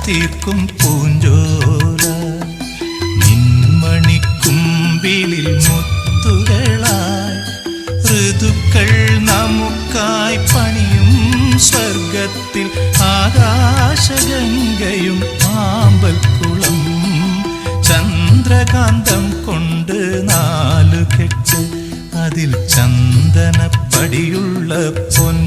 തീർക്കും പൂഞ്ചോല നിൻമണിക്കുമ്പിളിൽ മുത്തുകളായി ഋതുക്കൾ നമുക്കായി പണിയും സ്വർഗത്തിൽ ആകാശഗംഗയും ആമ്പൽക്കുളം ചന്ദ്രകാന്തം കൊണ്ട് 4 കെട്ട് അതിൽ ചന്ദനപ്പടിയുള്ള പൊൻ